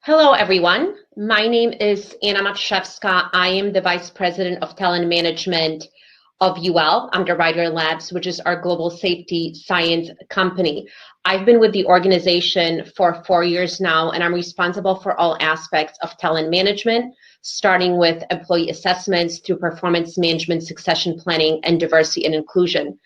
Hello, everyone. My name is Anna Matszewska. I am the Vice President of Talent Management of UL, Underwriter Labs, which is our global safety science company. I've been with the organization for 4 years now, and I'm responsible for all aspects of talent management, starting with employee assessments through performance management, succession planning, and diversity and inclusion.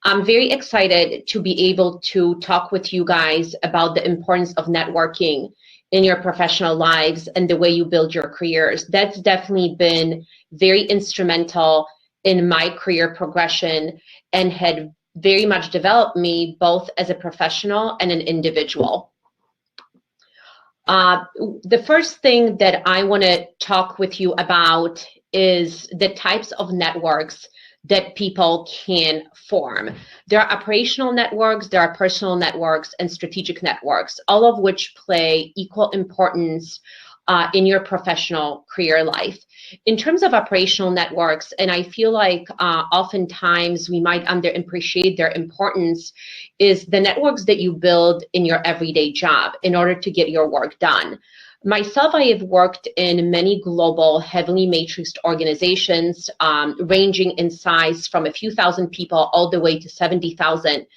I'm very excited to be able to talk with you guys about the importance of networking in your professional lives and the way you build your careers. That's definitely been very instrumental in my career progression and had very much developed me both as a professional and an individual. The first thing that I want to talk with you about is the types of networks that people can form. There are operational networks, there are personal networks, and strategic networks, all of which play equal importance in your professional career life. In terms of operational networks, and I feel like oftentimes we might underappreciate their importance, is the networks that you build in your everyday job in order to get your work done. Myself, I have worked in many global, heavily matrixed organizations, ranging in size from a few thousand people all the way to 70,000.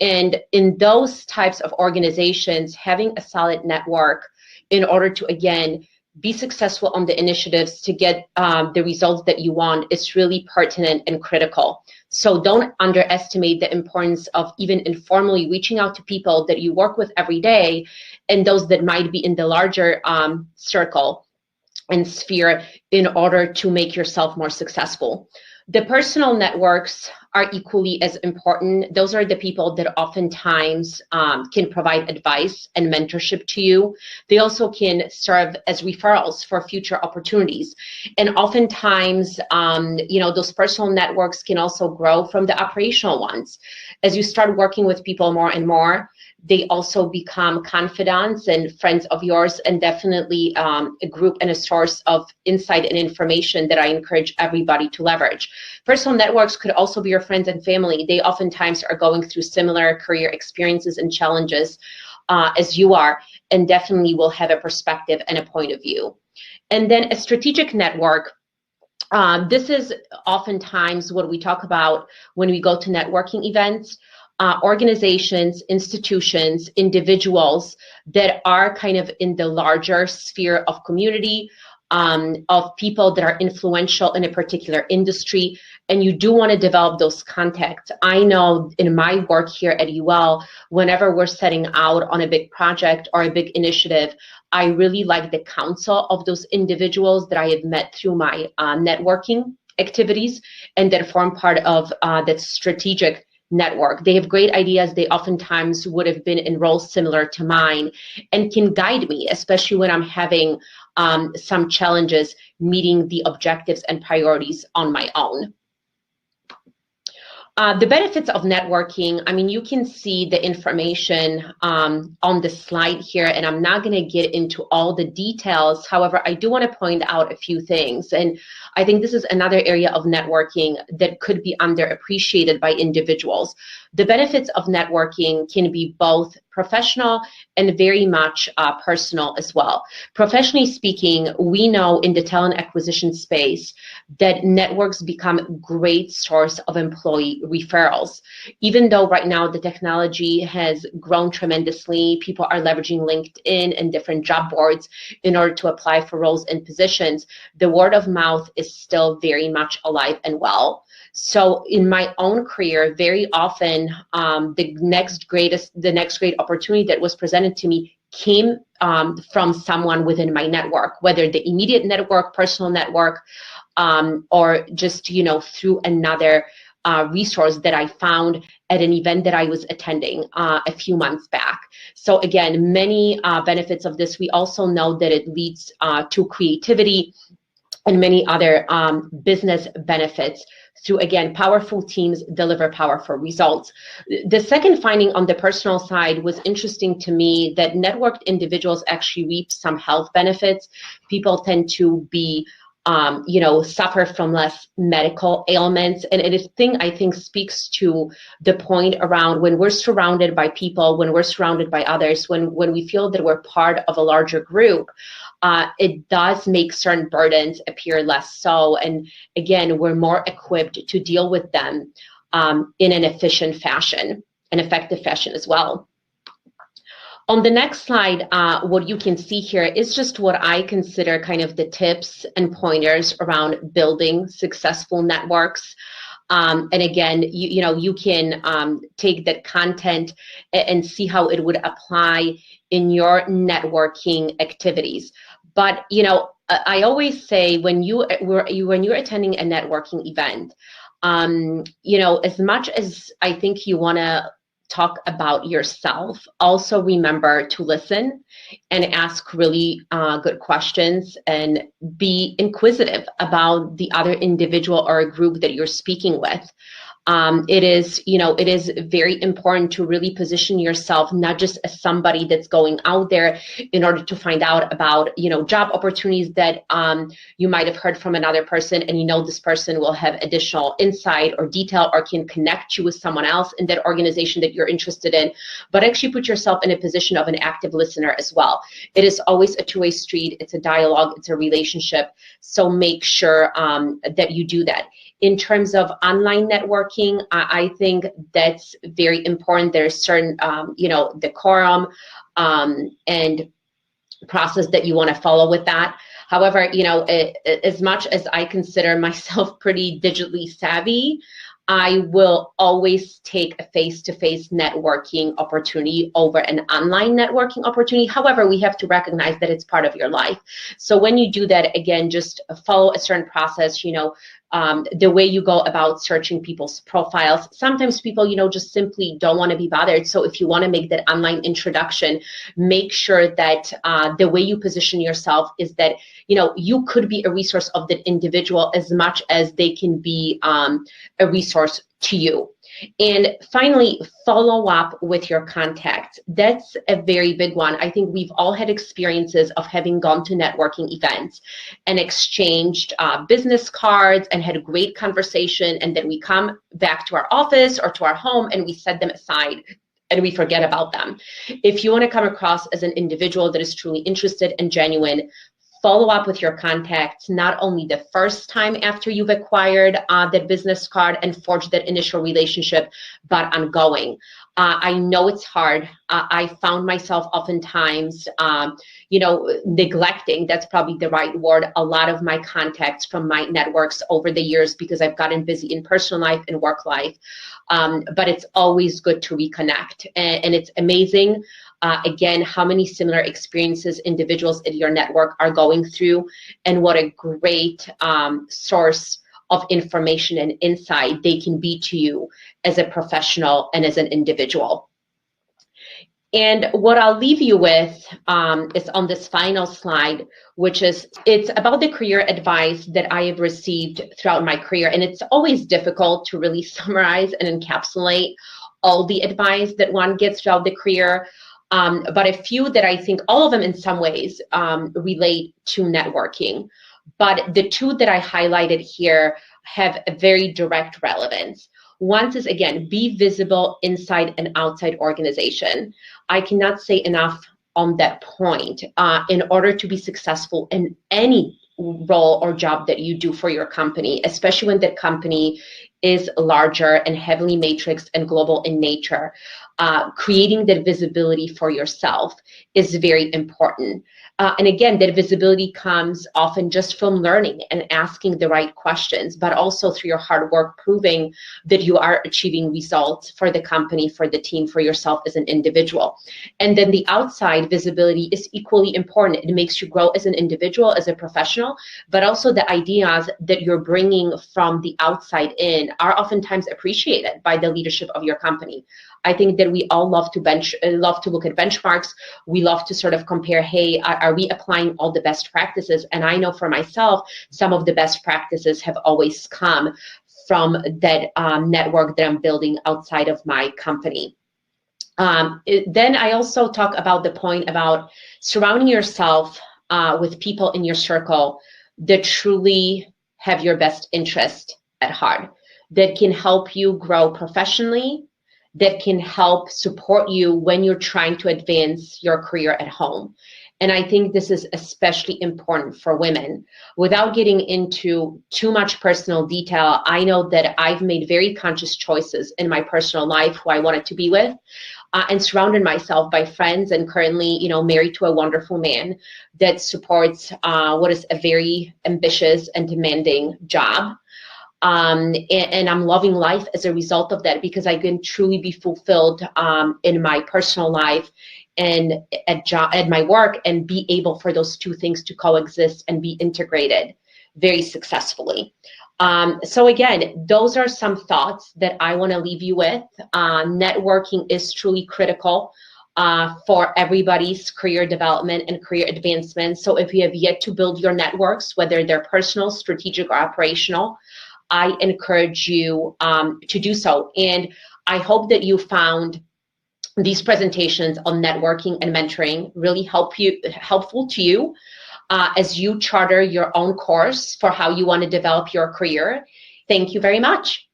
And in those types of organizations, having a solid network in order to, again, be successful on the initiatives to get the results that you want is really pertinent and critical. So don't underestimate the importance of even informally reaching out to people that you work with every day and those that might be in the larger circle and sphere in order to make yourself more successful. The personal networks are equally as important. Those are the people that oftentimes can provide advice and mentorship to you. They also can serve as referrals for future opportunities. And oftentimes, those personal networks can also grow from the operational ones. As you start working with people more and more, they also become confidants and friends of yours, and definitely a group and a source of insight and information that I encourage everybody to leverage. Personal networks could also be your friends and family. They oftentimes are going through similar career experiences and challenges as you are, and definitely will have a perspective and a point of view. And then a strategic network. This is oftentimes what we talk about when we go to networking events. Organizations, institutions, individuals that are kind of in the larger sphere of community, of people that are influential in a particular industry, and you do want to develop those contacts. I know in my work here at UL, whenever we're setting out on a big project or a big initiative, I really like the counsel of those individuals that I have met through my networking activities and that form part of that strategic network. They have great ideas. They oftentimes would have been in roles similar to mine and can guide me, especially when I'm having some challenges meeting the objectives and priorities on my own. The benefits of networking, I mean, you can see the information on the slide here, and I'm not going to get into all the details. However, I do want to point out a few things. And I think this is another area of networking that could be underappreciated by individuals. The benefits of networking can be both professional and very much personal as well. Professionally speaking, we know in the talent acquisition space that networks become a great source of employee referrals. Even though right now the technology has grown tremendously, people are leveraging LinkedIn and different job boards in order to apply for roles and positions, the word of mouth is still very much alive and well. So in my own career, very often the next great opportunity that was presented to me came from someone within my network, whether the immediate network, personal network, or just through another resource that I found at an event that I was attending a few months back. So again, many benefits of this. We also know that it leads to creativity and many other business benefits through, again, powerful teams deliver powerful results. The second finding on the personal side was interesting to me, that networked individuals actually reap some health benefits. People tend to be suffer from less medical ailments. And I think speaks to the point around when we're surrounded by people, when we're surrounded by others, when we feel that we're part of a larger group, it does make certain burdens appear less so. And again, we're more equipped to deal with them in an efficient fashion, an effective fashion as well. On the next slide, what you can see here is just what I consider kind of the tips and pointers around building successful networks. And again, you can take that content and see how it would apply in your networking activities. But I always say when you're attending a networking event, as much as I think you want to talk about yourself, also remember to listen and ask really good questions and be inquisitive about the other individual or a group that you're speaking with. It is very important to really position yourself not just as somebody that's going out there in order to find out about job opportunities that you might have heard from another person, and this person will have additional insight or detail or can connect you with someone else in that organization that you're interested in, but actually put yourself in a position of an active listener as well. It is always a two-way street. It's a dialogue. It's a relationship. So make sure that you do that. In terms of online networking, I think that's very important. There's certain, decorum and process that you want to follow with that. However, as much as I consider myself pretty digitally savvy, I will always take a face-to-face networking opportunity over an online networking opportunity. However, we have to recognize that it's part of your life. So when you do that, again, just follow a certain process, the way you go about searching people's profiles. Sometimes people, just simply don't want to be bothered. So if you want to make that online introduction, make sure that the way you position yourself is that, you could be a resource of that individual as much as they can be a resource to you. And finally, follow up with your contacts. That's a very big one. I think we've all had experiences of having gone to networking events and exchanged business cards and had a great conversation. And then we come back to our office or to our home and we set them aside and we forget about them. If you want to come across as an individual that is truly interested and genuine, follow up with your contacts, not only the first time after you've acquired that business card and forged that initial relationship, but ongoing. I know it's hard. I found myself oftentimes, neglecting, that's probably the right word, a lot of my contacts from my networks over the years because I've gotten busy in personal life and work life. But it's always good to reconnect. And it's amazing, again, how many similar experiences individuals in your network are going through, and what a great source of information and insight they can be to you as a professional and as an individual. And what I'll leave you with is on this final slide, which is, it's about the career advice that I have received throughout my career. And it's always difficult to really summarize and encapsulate all the advice that one gets throughout the career. But a few that I think all of them in some ways relate to networking. But the two that I highlighted here have a very direct relevance. One is, again, be visible inside and outside organization. I cannot say enough on that point. In order to be successful in any role or job that you do for your company, especially when that company is larger and heavily matrixed and global in nature, creating that visibility for yourself is very important. And again, that visibility comes often just from learning and asking the right questions, but also through your hard work, proving that you are achieving results for the company, for the team, for yourself as an individual. And then the outside visibility is equally important. It makes you grow as an individual, as a professional, but also the ideas that you're bringing from the outside in are oftentimes appreciated by the leadership of your company. I think that we all love to look at benchmarks. We love to sort of compare, hey, are we applying all the best practices? And I know for myself, some of the best practices have always come from that network that I'm building outside of my company. Then I also talk about the point about surrounding yourself with people in your circle that truly have your best interest at heart, that can help you grow professionally, that can help support you when you're trying to advance your career at home. And I think this is especially important for women. Without getting into too much personal detail, I know that I've made very conscious choices in my personal life who I wanted to be with, and surrounded myself by friends, and currently, married to a wonderful man that supports what is a very ambitious and demanding job. And I'm loving life as a result of that, because I can truly be fulfilled in my personal life and at my work, and be able for those two things to coexist and be integrated very successfully. So again, those are some thoughts that I want to leave you with. Networking is truly critical for everybody's career development and career advancement. So if you have yet to build your networks, whether they're personal, strategic, or operational, I encourage you to do so. And I hope that you found these presentations on networking and mentoring really helpful to you as you charter your own course for how you want to develop your career. Thank you very much.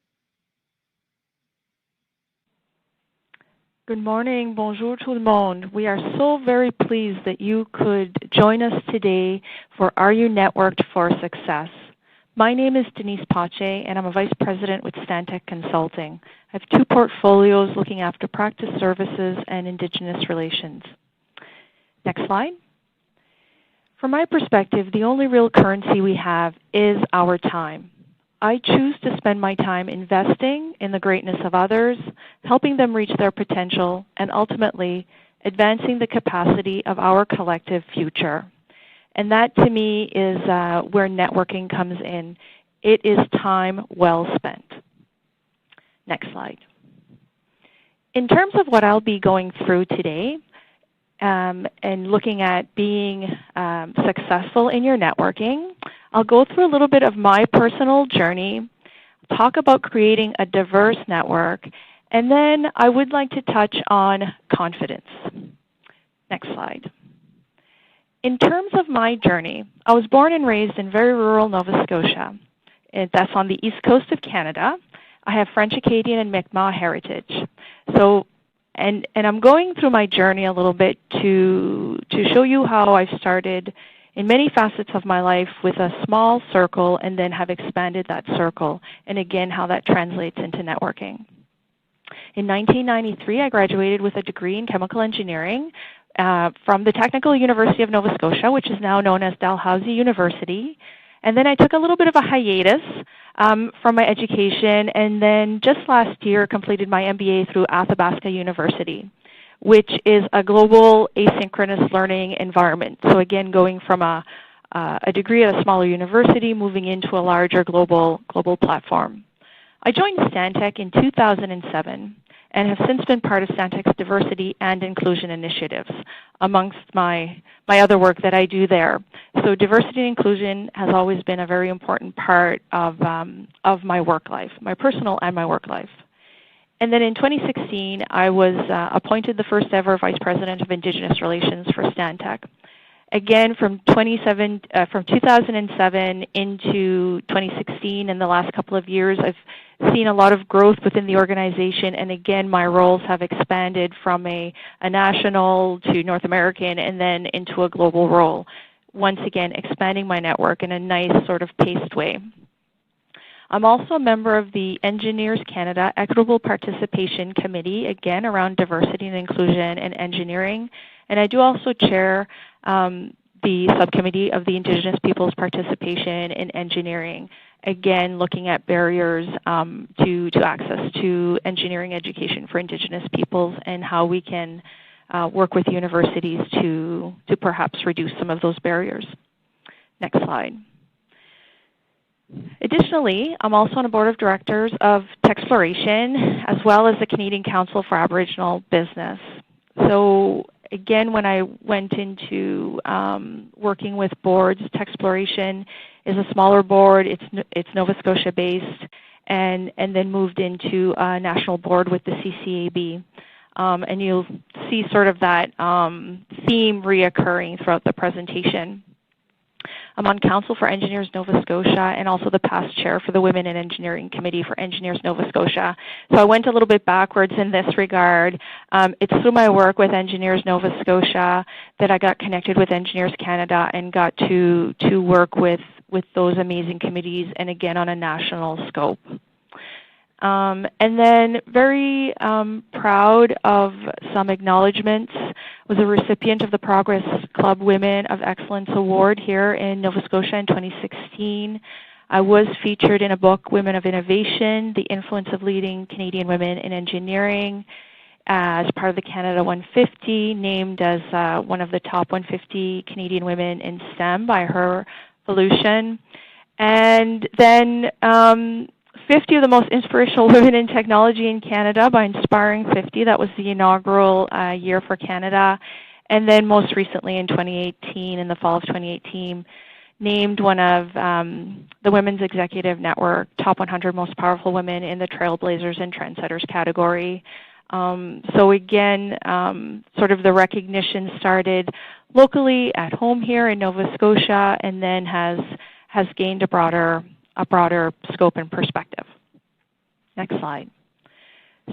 Good morning, bonjour tout le monde. We are so very pleased that you could join us today for Are You Networked for Success? My name is Denise Pache, and I'm a Vice President with Stantec Consulting. I have two portfolios looking after practice services and Indigenous relations. Next slide. From my perspective, the only real currency we have is our time. I choose to spend my time investing in the greatness of others, helping them reach their potential, and ultimately advancing the capacity of our collective future. And that, to me, is where networking comes in. It is time well spent. Next slide. In terms of what I'll be going through today, and looking at being successful in your networking, I'll go through a little bit of my personal journey, talk about creating a diverse network, and then I would like to touch on confidence. Next slide. In terms of my journey, I was born and raised in very rural Nova Scotia. That's on the east coast of Canada. I have French Acadian and Mi'kmaq heritage. So, and I'm going through my journey a little bit to show you how I've started in many facets of my life with a small circle and then have expanded that circle, and again, how that translates into networking. In 1993, I graduated with a degree in chemical engineering from the Technical University of Nova Scotia, which is now known as Dalhousie University. And then I took a little bit of a hiatus from my education, and then just last year completed my MBA through Athabasca University, which is a global asynchronous learning environment. So again, going from a degree at a smaller university, moving into a larger global platform. I joined Stantec in 2007 and have since been part of Stantec's diversity and inclusion initiatives amongst my other work that I do there. So diversity and inclusion has always been a very important part of my work life, my personal and my work life. And then in 2016, I was appointed the first ever Vice President of Indigenous Relations for Stantec. Again, from 2007 into 2016, in the last couple of years, I've seen a lot of growth within the organization, and again, my roles have expanded from a national to North American and then into a global role. Once again, expanding my network in a nice sort of paced way. I'm also a member of the Engineers Canada Equitable Participation Committee, again, around diversity and inclusion and engineering. And I do also chair the subcommittee of the Indigenous Peoples' Participation in Engineering, again, looking at barriers to access to engineering education for Indigenous peoples and how we can work with universities to perhaps reduce some of those barriers. Next slide. Additionally, I'm also on a board of directors of Techsploration, as well as the Canadian Council for Aboriginal Business. So again, when I went into working with boards, Techsploration is a smaller board. It's Nova Scotia based, and then moved into a national board with the CCAB. And you'll see sort of that theme reoccurring throughout the presentation. I'm on Council for Engineers Nova Scotia and also the past chair for the Women in Engineering Committee for Engineers Nova Scotia. So I went a little bit backwards in this regard. It's through my work with Engineers Nova Scotia that I got connected with Engineers Canada and got to work with those amazing committees, and again on a national scope. And then very proud of some acknowledgements. Was a recipient of the Progress Club Women of Excellence Award here in Nova Scotia in 2016. I was featured in a book, Women of Innovation, The Influence of Leading Canadian Women in Engineering, as part of the Canada 150, named as one of the top 150 Canadian women in STEM by her Evolution. And then 50 of the most inspirational women in technology in Canada by Inspiring 50. That was the inaugural year for Canada. And then most recently in 2018, in the fall of 2018, named one of the Women's Executive Network Top 100 Most Powerful Women in the Trailblazers and Trendsetters category. So again, sort of the recognition started locally at home here in Nova Scotia, and then has gained a broader scope and perspective. Next slide.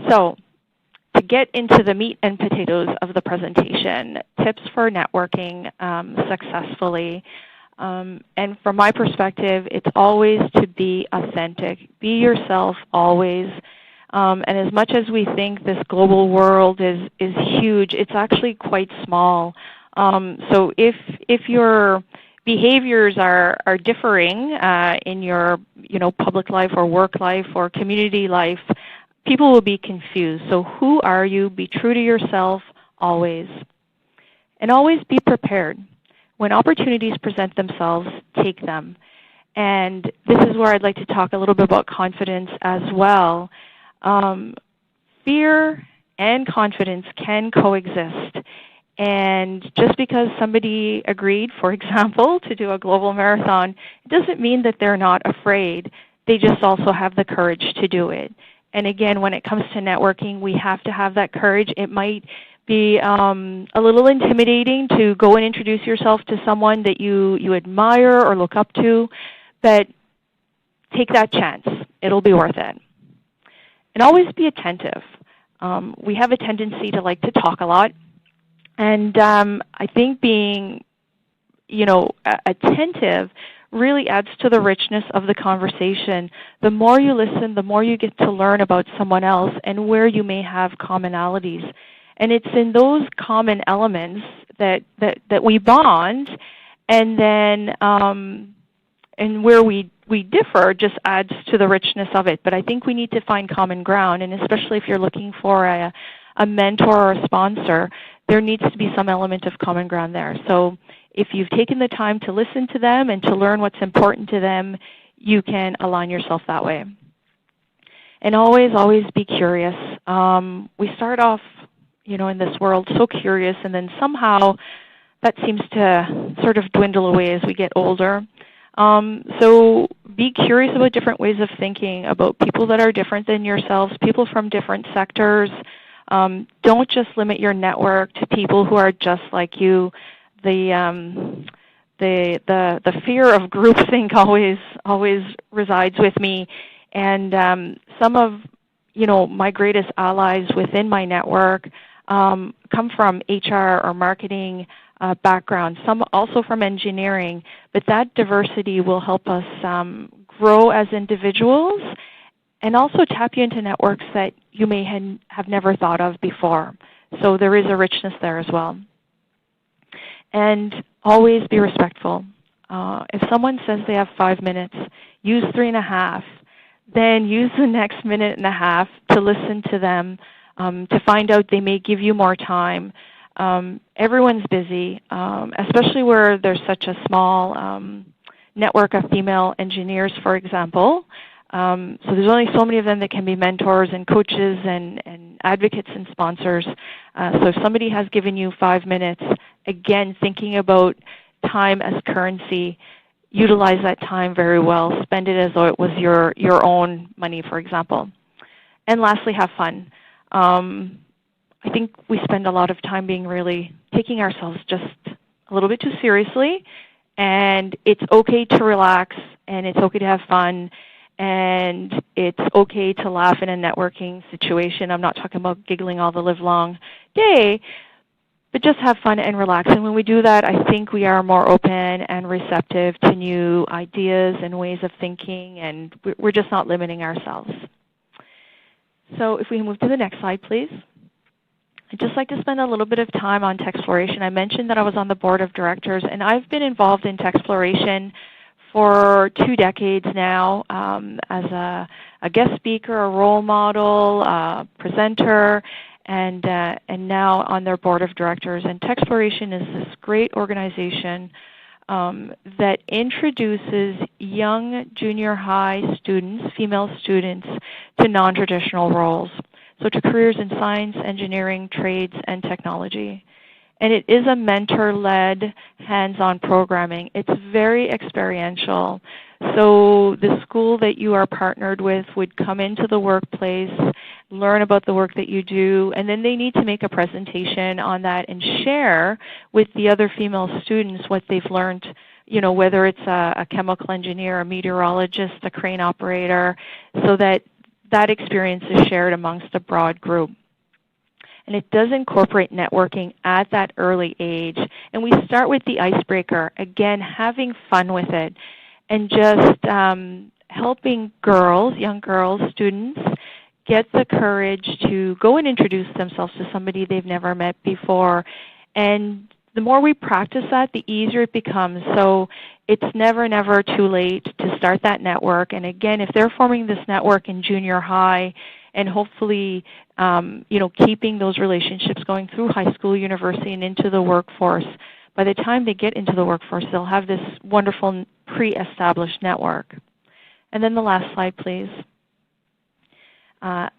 So to get into the meat and potatoes of the presentation, tips for networking successfully. And from my perspective, it's always to be authentic. Be yourself always. And as much as we think this global world is huge, it's actually quite small. So if your behaviors are differing in your public life or work life or community life, people will be confused. So who are you? Be true to yourself always. And always be prepared. When opportunities present themselves, take them. And this is where I'd like to talk a little bit about confidence as well. Fear and confidence can coexist. And just because somebody agreed, for example, to do a global marathon, it doesn't mean that they're not afraid. They just also have the courage to do it. And again, when it comes to networking, we have to have that courage. It might be a little intimidating to go and introduce yourself to someone that you admire or look up to, but take that chance. It'll be worth it. And always be attentive. We have a tendency to like to talk a lot. And I think being, attentive really adds to the richness of the conversation. The more you listen, the more you get to learn about someone else and where you may have commonalities. And it's in those common elements that we bond, and then and where we differ just adds to the richness of it. But I think we need to find common ground, and especially if you're looking for a mentor or a sponsor, there needs to be some element of common ground there. So if you've taken the time to listen to them and to learn what's important to them, you can align yourself that way. And always, always be curious. We start off, in this world so curious, and then somehow that seems to sort of dwindle away as we get older. So be curious about different ways of thinking, about people that are different than yourselves, people from different sectors. Don't just limit your network to people who are just like you. The fear of groupthink always resides with me, and some of my greatest allies within my network come from HR or marketing background. Some also from engineering, but that diversity will help us grow as individuals, and also tap you into networks that you may have never thought of before. So there is a richness there as well. And always be respectful. If someone says they have 5 minutes, use 3.5. Then use the next minute and a half to listen to them, to find out they may give you more time. Everyone's busy, especially where there's such a small network of female engineers, for example. So there's only so many of them that can be mentors and coaches and advocates and sponsors. So if somebody has given you 5 minutes, again, thinking about time as currency, utilize that time very well. Spend it as though it was your own money, for example. And lastly, have fun. I think we spend a lot of time taking ourselves just a little bit too seriously, And it's okay to relax, and it's okay to have fun, and it's okay to laugh in a networking situation. I'm not talking about giggling all the livelong day, but just have fun and relax. And when we do that, I think we are more open and receptive to new ideas and ways of thinking, and we're just not limiting ourselves. So if we move to the next slide, please. I'd just like to spend a little bit of time on Techsploration. I mentioned that I was on the board of directors, and I've been involved in Techsploration for 2 decades now as a guest speaker, a role model, a presenter, and now on their board of directors. And Techsploration is this great organization that introduces young junior high students, female students, to non-traditional roles. So to careers in science, engineering, trades, and technology. And it is a mentor-led, hands-on programming. It's very experiential. So the school that you are partnered with would come into the workplace, learn about the work that you do, and then they need to make a presentation on that and share with the other female students what they've learned, you know, whether it's a chemical engineer, a meteorologist, a crane operator, so that that experience is shared amongst a broad group. And it does incorporate networking at that early age. And we start with the icebreaker, again, having fun with it, and just helping girls, young girls, students, get the courage to go and introduce themselves to somebody they've never met before. And the more we practice that, the easier it becomes. So it's never, never too late to start that network. And again, if they're forming this network in junior high and hopefully keeping those relationships going through high school, university, and into the workforce, by the time they get into the workforce, they'll have this wonderful pre-established network. And then the last slide, please.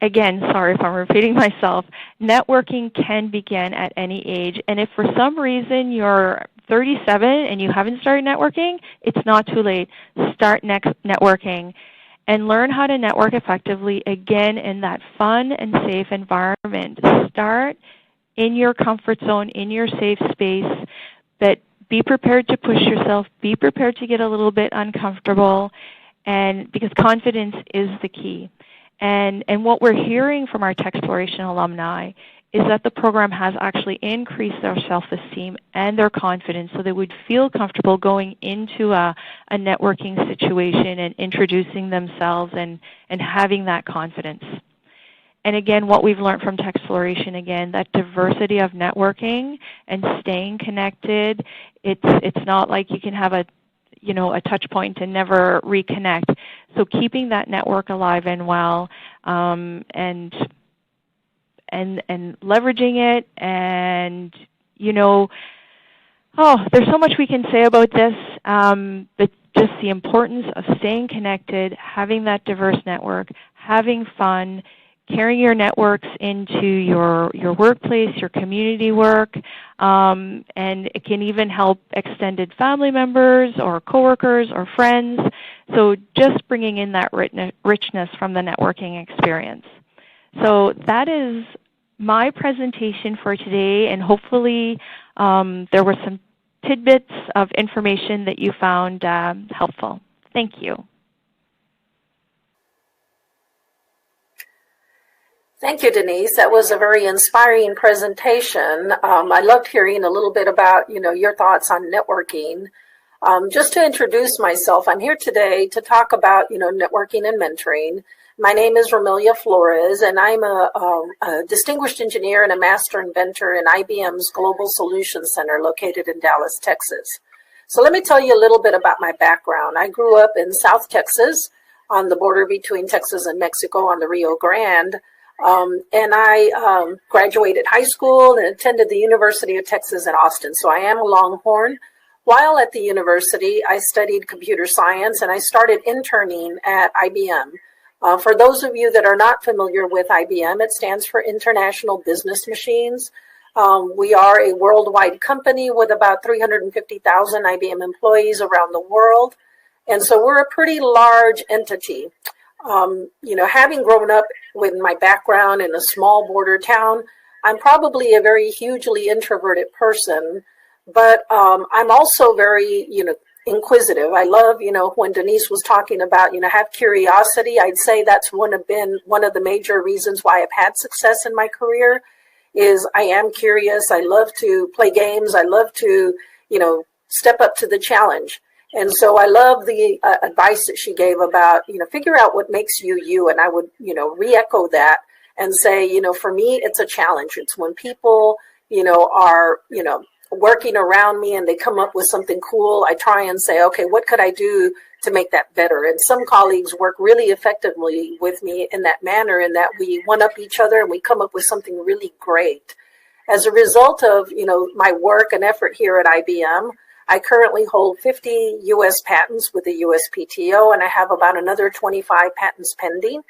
Again, sorry if I'm repeating myself, networking can begin at any age. And if for some reason you're 37 and you haven't started networking, it's not too late. Start networking and learn how to network effectively, again, in that fun and safe environment. Start in your comfort zone, in your safe space, but be prepared to push yourself, be prepared to get a little bit uncomfortable, and because confidence is the key. And what we're hearing from our Techsploration alumni is that the program has actually increased their self-esteem and their confidence so they would feel comfortable going into a networking situation and introducing themselves and having that confidence. And again, what we've learned from Techsploration, again, that diversity of networking and staying connected, it's not like you can have a touch point and never reconnect. So keeping that network alive and well, and leveraging it, and there's so much we can say about this, but just the importance of staying connected, having that diverse network, having fun, carrying your networks into your workplace, your community work, and it can even help extended family members or coworkers or friends. So just bringing in that richness from the networking experience. So that is my presentation for today, and hopefully there were some tidbits of information that you found helpful. Thank you. Thank you, Denise. That was a very inspiring presentation. I loved hearing a little bit about, your thoughts on networking. Just to introduce myself, I'm here today to talk about, networking and mentoring. My name is Romelia Flores, and I'm a distinguished engineer and a master inventor in IBM's Global Solutions Center located in Dallas, Texas. So let me tell you a little bit about my background. I grew up in South Texas on the border between Texas and Mexico on the Rio Grande. And I graduated high school and attended the University of Texas in Austin. So I am a Longhorn. While at the university, I studied computer science and I started interning at IBM. For those of you that are not familiar with IBM, it stands for International Business Machines. We are a worldwide company with about 350,000 IBM employees around the world. And so we're a pretty large entity. Having grown up with my background in a small border town, I'm probably a very hugely introverted person, but I'm also very, inquisitive. I love, when Denise was talking about, have curiosity. I'd say that's been one of the major reasons why I've had success in my career is I am curious. I love to play games. I love to, step up to the challenge. And so I love the advice that she gave about, figure out what makes you you. And I would, re-echo that and say, for me, it's a challenge. It's when people, are, working around me and they come up with something cool, I try and say, okay, what could I do to make that better? And some colleagues work really effectively with me in that manner, in that we one up each other and we come up with something really great. As a result of, my work and effort here at IBM, I currently hold 50 U.S. patents with the USPTO, and I have about another 25 patents pending.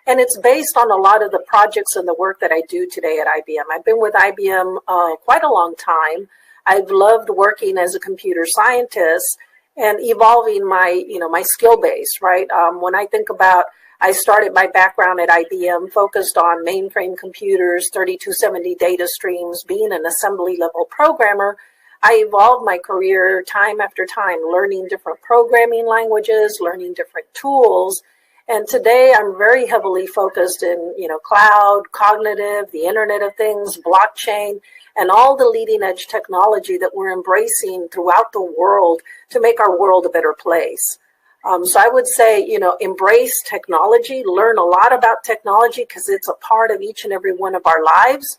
And it's based on a lot of the projects and the work that I do today at IBM. I've been with IBM quite a long time. I've loved working as a computer scientist and evolving my, my skill base, right? When I think about, I started my background at IBM focused on mainframe computers, 3270 data streams, being an assembly level programmer. I evolved my career time after time, learning different programming languages, learning different tools. And today I'm very heavily focused in, cloud, cognitive, the Internet of Things, blockchain, and all the leading edge technology that we're embracing throughout the world to make our world a better place. So I would say, embrace technology, learn a lot about technology because it's a part of each and every one of our lives.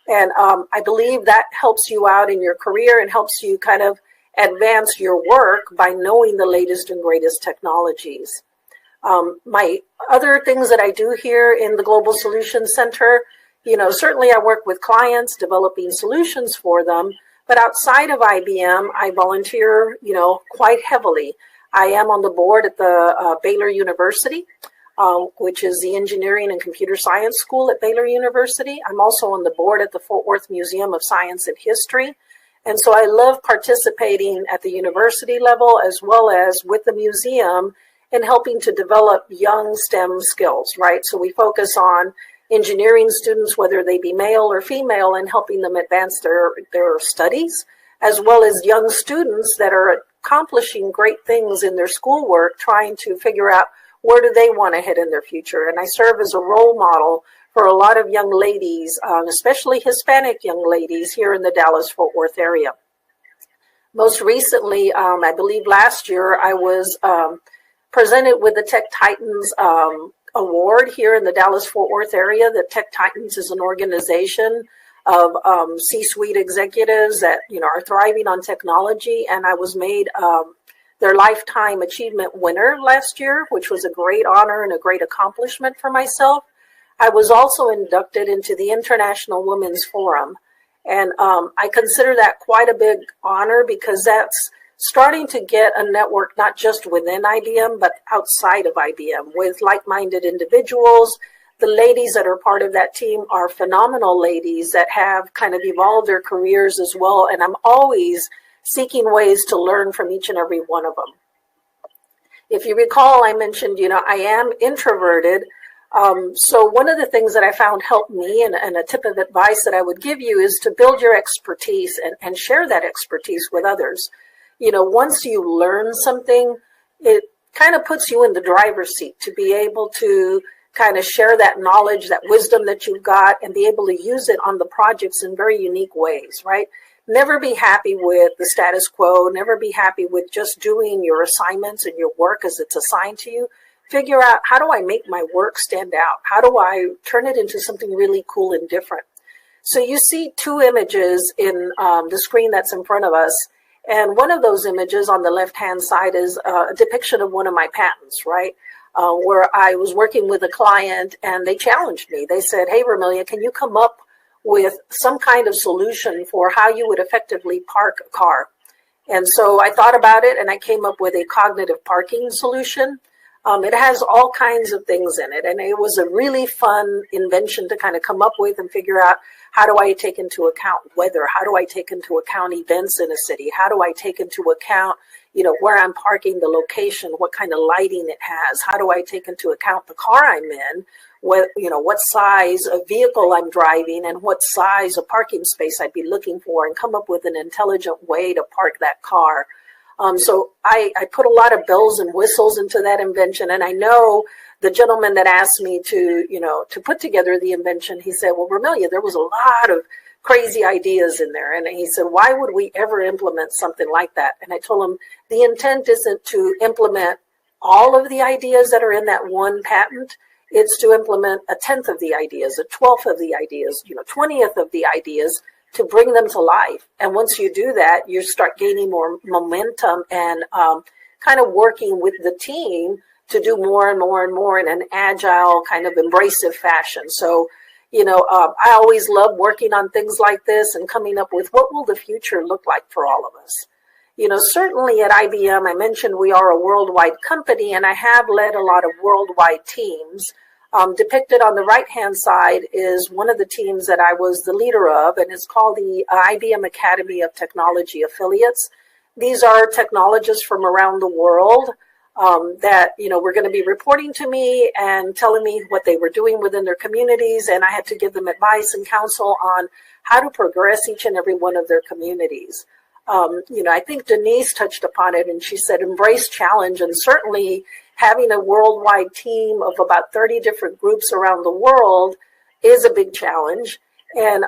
And I believe that helps you out in your career and helps you kind of advance your work by knowing the latest and greatest technologies. My other things that I do here in the Global Solutions Center, certainly I work with clients developing solutions for them, but outside of IBM, I volunteer, quite heavily. I am on the board at the Baylor University, which is the Engineering and Computer Science School at Baylor University. I'm also on the board at the Fort Worth Museum of Science and History. And so I love participating at the university level as well as with the museum and helping to develop young STEM skills, right? So we focus on engineering students, whether they be male or female, and helping them advance their studies, as well as young students that are accomplishing great things in their schoolwork, trying to figure out where do they want to head in their future. And I serve as a role model for a lot of young ladies, especially Hispanic young ladies here in the Dallas-Fort Worth area. Most recently, I believe last year, I was presented with the Tech Titans award here in the Dallas-Fort Worth area. The Tech Titans is an organization of C-suite executives that are thriving on technology, and I was made their Lifetime Achievement winner last year, which was a great honor and a great accomplishment for myself. I was also inducted into the International Women's Forum, and I consider that quite a big honor because that's starting to get a network not just within IBM, but outside of IBM with like-minded individuals. The ladies that are part of that team are phenomenal ladies that have kind of evolved their careers as well. And I'm always seeking ways to learn from each and every one of them. If you recall, I mentioned, I am introverted. So one of the things that I found helped me and a tip of advice that I would give you is to build your expertise and share that expertise with others. Once you learn something, it kind of puts you in the driver's seat to be able to kind of share that knowledge, that wisdom that you've got, and be able to use it on the projects in very unique ways, right? Never be happy with the status quo. Never be happy with just doing your assignments and your work as it's assigned to you. Figure out, how do I make my work stand out? How do I turn it into something really cool and different? So you see two images in the screen that's in front of us. And one of those images on the left-hand side is a depiction of one of my patents, right? Where I was working with a client and they challenged me. They said, hey, Romelia, can you come up with some kind of solution for how you would effectively park a car? And so I thought about it and I came up with a cognitive parking solution. It has all kinds of things in it. And it was a really fun invention to kind of come up with and figure out, how do I take into account weather? How do I take into account events in a city? How do I take into account, where I'm parking, the location, what kind of lighting it has? How do I take into account the car I'm in? What size of vehicle I'm driving and what size of parking space I'd be looking for, and come up with an intelligent way to park that car. So I put a lot of bells and whistles into that invention. And I know the gentleman that asked me to put together the invention, he said, well, Romelia, there was a lot of crazy ideas in there. And he said, why would we ever implement something like that? And I told him, the intent isn't to implement all of the ideas that are in that one patent. It's to implement a 10th of the ideas, a 12th of the ideas, 20th of the ideas, to bring them to life. And once you do that, you start gaining more momentum and kind of working with the team to do more and more and more in an agile, kind of embracive fashion. So, I always love working on things like this and coming up with what will the future look like for all of us. Certainly at IBM, I mentioned we are a worldwide company, and I have led a lot of worldwide teams. Depicted on the right-hand side is one of the teams that I was the leader of, and it's called the IBM Academy of Technology Affiliates. These are technologists from around the world that, were going to be reporting to me and telling me what they were doing within their communities, and I had to give them advice and counsel on how to progress each and every one of their communities. I think Denise touched upon it, and she said embrace challenge, and certainly having a worldwide team of about 30 different groups around the world is a big challenge. And,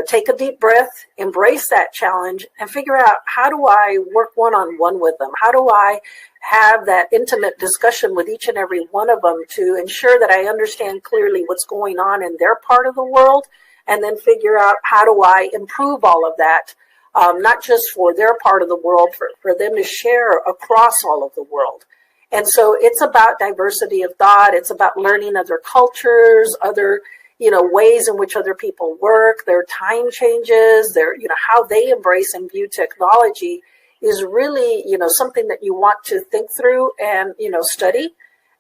take a deep breath, embrace that challenge, and figure out, how do I work one-on-one with them? How do I have that intimate discussion with each and every one of them to ensure that I understand clearly what's going on in their part of the world, and then figure out, how do I improve all of that? Not just for their part of the world, for them to share across all of the world. And so it's about diversity of thought. It's about learning other cultures, other, ways in which other people work, their time changes, their, how they embrace and view technology is really, something that you want to think through and, study.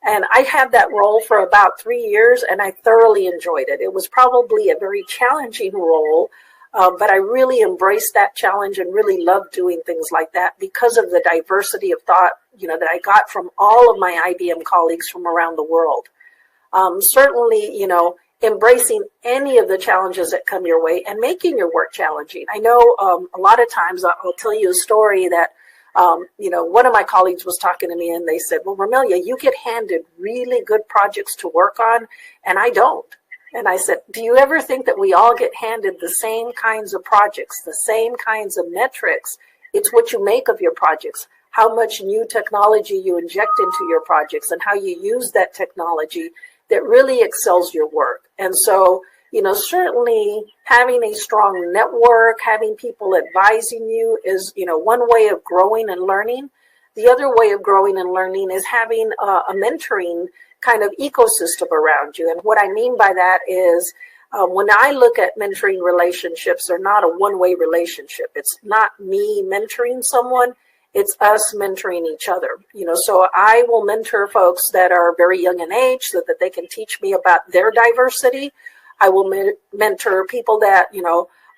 And I had that role for about 3 years, and I thoroughly enjoyed it. It was probably a very challenging role. But I really embraced that challenge and really loved doing things like that because of the diversity of thought, that I got from all of my IBM colleagues from around the world. Certainly, embracing any of the challenges that come your way and making your work challenging. I know a lot of times I'll tell you a story that, one of my colleagues was talking to me and they said, well, Romelia, you get handed really good projects to work on, and I don't. And I said, do you ever think that we all get handed the same kinds of projects, the same kinds of metrics? It's what you make of your projects, how much new technology you inject into your projects, and how you use that technology that really excels your work. And so, certainly having a strong network, having people advising you is, one way of growing and learning. The other way of growing and learning is having a mentoring kind of ecosystem around you. And what I mean by that is when I look at mentoring relationships, they're not a one-way relationship. It's not me mentoring someone. It's us mentoring each other. So I will mentor folks that are very young in age so that they can teach me about their diversity. I will mentor people that,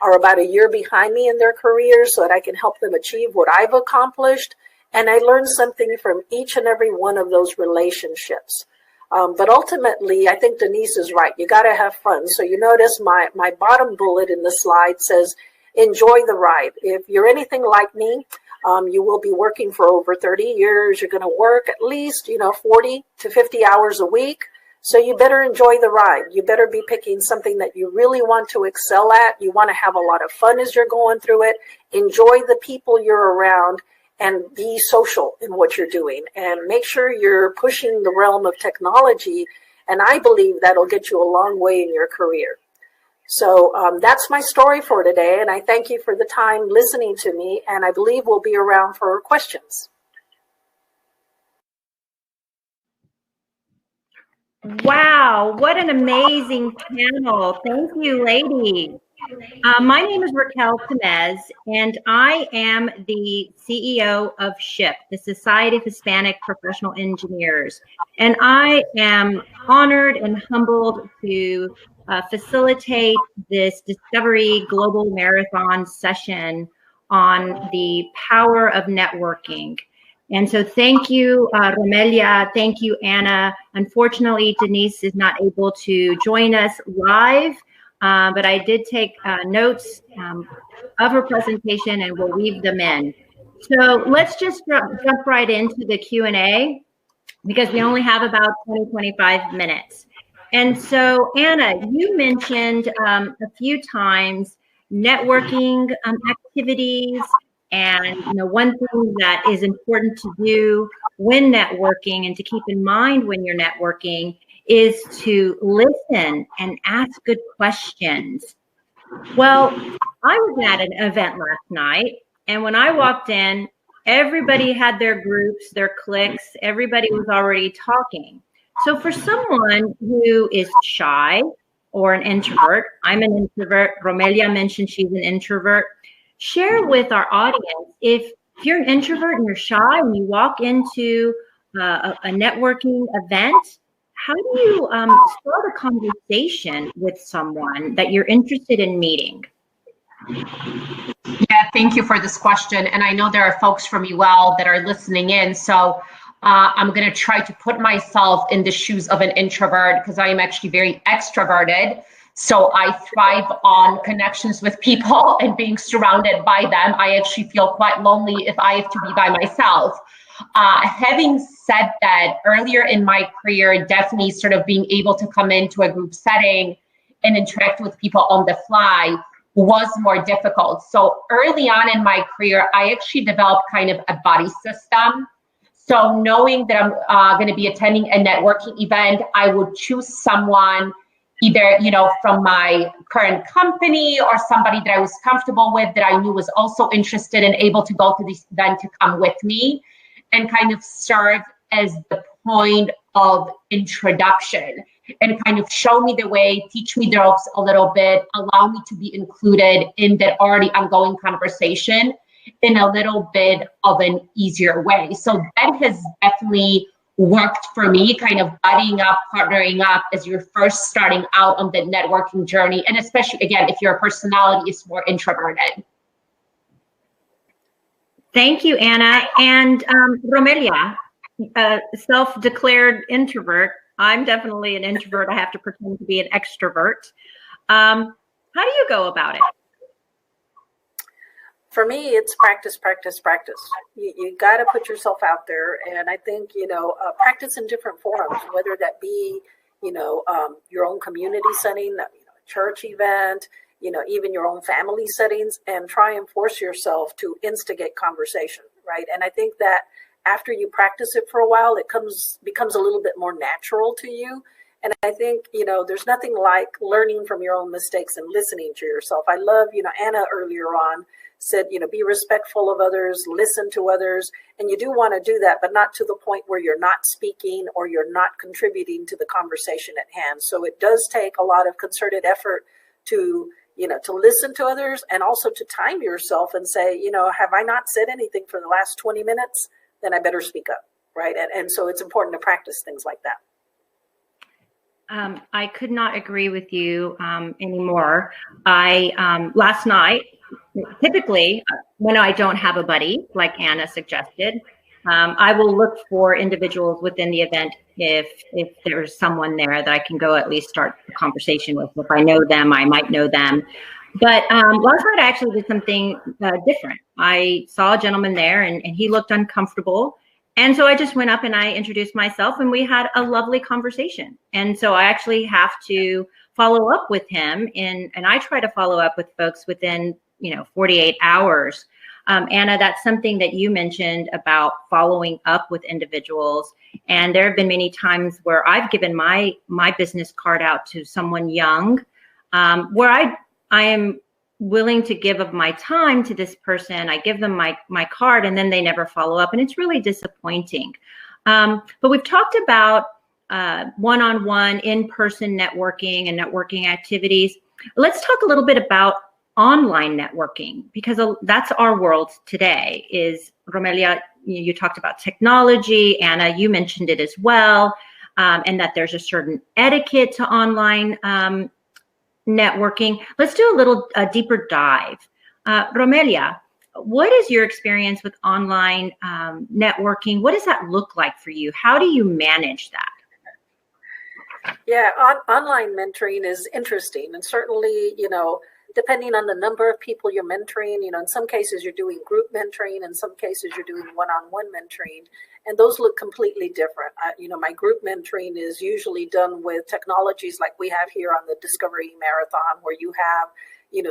are about a year behind me in their careers so that I can help them achieve what I've accomplished. And I learn something from each and every one of those relationships. But ultimately, I think Denise is right. You got to have fun. So you notice my bottom bullet in the slide says, enjoy the ride. If you're anything like me, you will be working for over 30 years. You're going to work at least, 40 to 50 hours a week. So you better enjoy the ride. You better be picking something that you really want to excel at. You want to have a lot of fun as you're going through it. Enjoy the people you're around and be social in what you're doing. And make sure you're pushing the realm of technology. And I believe that'll get you a long way in your career. So that's my story for today. And I thank you for the time listening to me. And I believe we'll be around for questions. Wow, what an amazing panel. Thank you, ladies. My name is Raquel Temez, and I am the CEO of SHIP, the Society of Hispanic Professional Engineers. And I am honored and humbled to facilitate this Discovery Global Marathon session on the power of networking. And so thank you, Romelia. Thank you, Anna. Unfortunately, Denise is not able to join us live, but I did take notes of her presentation and will weave them in. So let's just jump right into the Q&A because we only have about 25 minutes. And so, Anna, you mentioned a few times networking activities, and one thing that is important to do when networking and to keep in mind when you're networking is to listen and ask good questions. Well, I was at an event last night, and when I walked in, everybody had their groups, their cliques, everybody was already talking. So for someone who is shy or an introvert, I'm an introvert, Romelia mentioned she's an introvert, share with our audience, if you're an introvert and you're shy and you walk into a networking event, how do you start a conversation with someone that you're interested in meeting? Yeah, thank you for this question. And I know there are folks from UL that are listening in. So I'm going to try to put myself in the shoes of an introvert because I am actually very extroverted. So I thrive on connections with people and being surrounded by them. I actually feel quite lonely if I have to be by myself. Having said that, earlier in my career, definitely sort of being able to come into a group setting and interact with people on the fly was more difficult. So early on in my career, I actually developed kind of a buddy system. So knowing that I'm going to be attending a networking event, I would choose someone either, from my current company or somebody that I was comfortable with that I knew was also interested and able to go to this event to come with me and kind of serve as the point of introduction and kind of show me the way, teach me the ropes a little bit, allow me to be included in that already ongoing conversation in a little bit of an easier way. So that has definitely worked for me, kind of buddying up, partnering up as you're first starting out on the networking journey. And especially, again, if your personality is more introverted. Thank you, Anna. And Romelia, self-declared introvert. I'm definitely an introvert. I have to pretend to be an extrovert. How do you go about it? For me, it's practice, practice, practice. You got to put yourself out there. And I think, practice in different forms, whether that be, your own community setting, a church event, even your own family settings, and try and force yourself to instigate conversation, right? And I think that after you practice it for a while, it becomes a little bit more natural to you. And I think, there's nothing like learning from your own mistakes and listening to yourself. I love, Anna earlier on said, be respectful of others, listen to others. And you do want to do that, but not to the point where you're not speaking or you're not contributing to the conversation at hand. So it does take a lot of concerted effort to listen to others and also to time yourself and say, have I not said anything for the last 20 minutes? Then I better speak up, right? And so it's important to practice things like that. I could not agree with you anymore. Last night, typically when I don't have a buddy, like Anna suggested, I will look for individuals within the event if there's someone there that I can go at least start a conversation with. If I know them, I might know them. But last night I actually did something different. I saw a gentleman there and he looked uncomfortable. And so I just went up and I introduced myself and we had a lovely conversation. And so I actually have to follow up with him and I try to follow up with folks within 48 hours. Anna, that's something that you mentioned about following up with individuals. And there have been many times where I've given my business card out to someone young, where I am willing to give of my time to this person. I give them my card and then they never follow up. And it's really disappointing. But we've talked about one-on-one, in-person networking and networking activities. Let's talk a little bit about online networking, because that's our world today. Is Romelia, you talked about technology. Anna, you mentioned it as well, and that there's a certain etiquette to online networking. Let's do a little deeper dive. Romelia, what is your experience with online networking? What does that look like for you? How do you manage that? Yeah, online mentoring is interesting. And certainly, depending on the number of people you're mentoring. In some cases you're doing group mentoring, in some cases you're doing one-on-one mentoring, and those look completely different. My group mentoring is usually done with technologies like we have here on the Discovery Marathon, where you have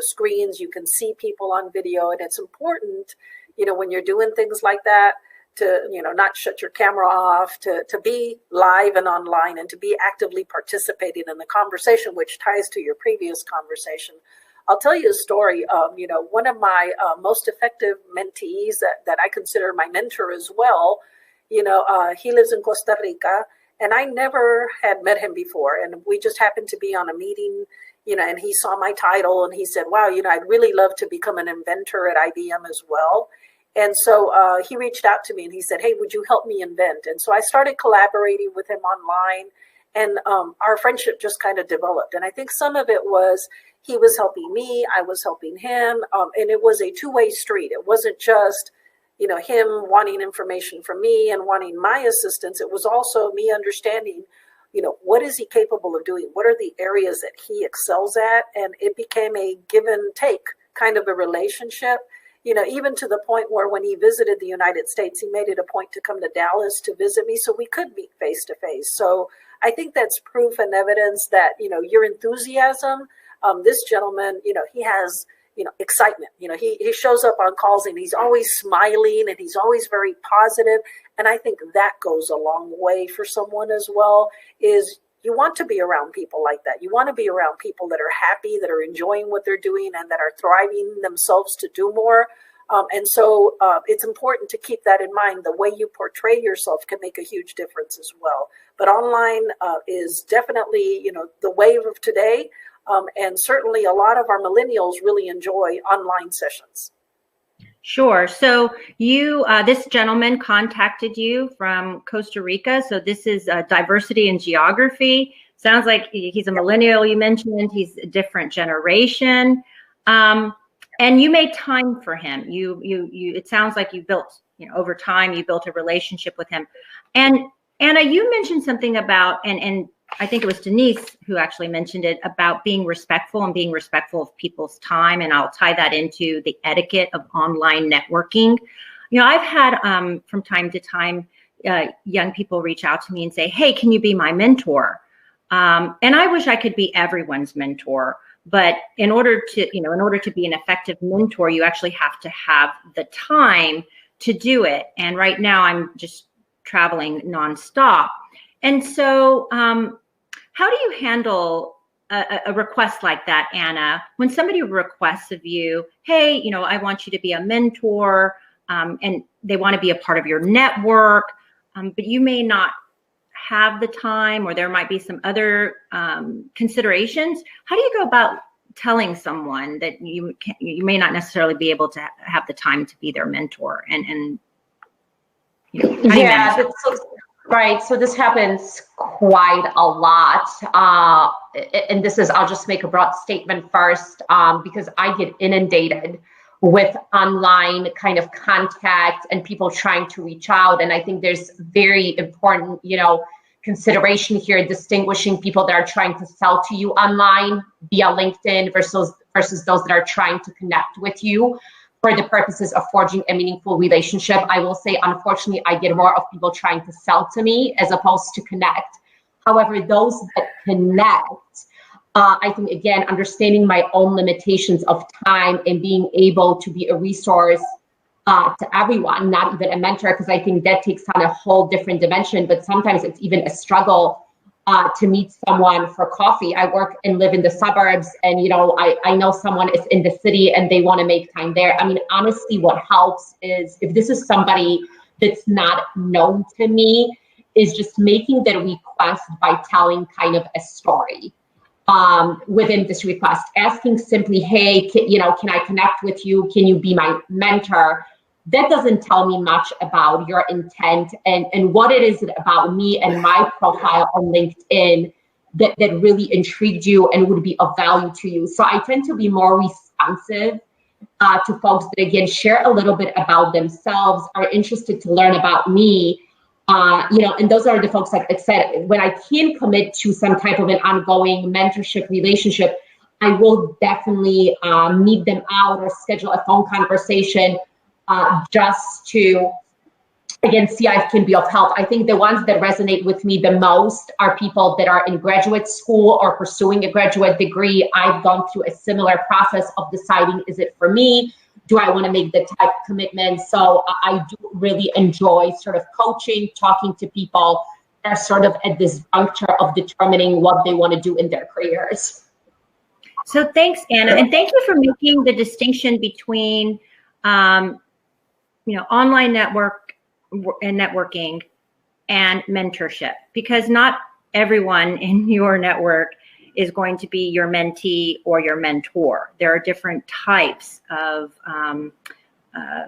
screens, you can see people on video, and it's important when you're doing things like that to not shut your camera off, to be live and online, and to be actively participating in the conversation, which ties to your previous conversation. I'll tell you a story of one of my most effective mentees that I consider my mentor as well. He lives in Costa Rica, and I never had met him before, and we just happened to be on a meeting, and he saw my title and he said, wow, I'd really love to become an inventor at IBM as well. And so he reached out to me and he said, hey, would you help me invent? And so I started collaborating with him online, and our friendship just kind of developed. And I think some of it was he was helping me, I was helping him, and it was a two-way street. It wasn't just, him wanting information from me and wanting my assistance. It was also me understanding, what is he capable of doing? What are the areas that he excels at? And it became a give and take kind of a relationship. Even to the point where when he visited the United States, he made it a point to come to Dallas to visit me so we could meet face to face. So I think that's proof and evidence that, your enthusiasm, this gentleman, he has, excitement. He shows up on calls and he's always smiling and he's always very positive. And I think that goes a long way for someone as well, is you want to be around people like that. You want to be around people that are happy, that are enjoying what they're doing, and that are thriving themselves to do more. And so it's important to keep that in mind. The way you portray yourself can make a huge difference as well. But online is definitely, the wave of today. And certainly a lot of our millennials really enjoy online sessions. Sure. So this gentleman contacted you from Costa Rica. So this is diversity in geography. Sounds like he's a millennial. You mentioned he's a different generation, and you made time for him. You. It sounds like you built, over time, you built a relationship with him. And Anna, you mentioned something about, and I think it was Denise who actually mentioned it, about being respectful and being respectful of people's time. And I'll tie that into the etiquette of online networking. I've had from time to time, young people reach out to me and say, hey, can you be my mentor? And I wish I could be everyone's mentor. But in order to be an effective mentor, you actually have to have the time to do it. And right now I'm just traveling nonstop. And so how do you handle a request like that, Anna, when somebody requests of you, hey, I want you to be a mentor, and they want to be a part of your network, but you may not have the time, or there might be some other considerations. How do you go about telling someone that you may not necessarily be able to have the time to be their mentor? And how do you manage that? Right. So this happens quite a lot. And I'll just make a broad statement first, because I get inundated with online kind of contact and people trying to reach out. And I think there's very important, consideration here, distinguishing people that are trying to sell to you online via LinkedIn versus those that are trying to connect with you for the purposes of forging a meaningful relationship. I will say, unfortunately, I get more of people trying to sell to me as opposed to connect. However, those that connect, I think, again, understanding my own limitations of time and being able to be a resource to everyone, not even a mentor, because I think that takes on a whole different dimension. But sometimes it's even a struggle to meet someone for coffee. I work and live in the suburbs, and I know someone is in the city and they want to make time there. I mean, honestly, what helps is if this is somebody that's not known to me, is just making the request by telling kind of a story within this request, asking simply, hey, can I connect with you? Can you be my mentor? That doesn't tell me much about your intent and what it is about me and my profile on LinkedIn that really intrigued you and would be of value to you. So I tend to be more responsive to folks that, again, share a little bit about themselves, are interested to learn about me. And those are the folks, like I said, when I can commit to some type of an ongoing mentorship relationship, I will definitely meet them out or schedule a phone conversation just to, again, see if I can be of help. I think the ones that resonate with me the most are people that are in graduate school or pursuing a graduate degree. I've gone through a similar process of deciding, is it for me? Do I want to make the type of commitment? So I do really enjoy sort of coaching, talking to people that are sort of at this juncture of determining what they want to do in their careers. So thanks, Anna, and thank you for making the distinction between, online networking and mentorship, because not everyone in your network is going to be your mentee or your mentor. There are different types of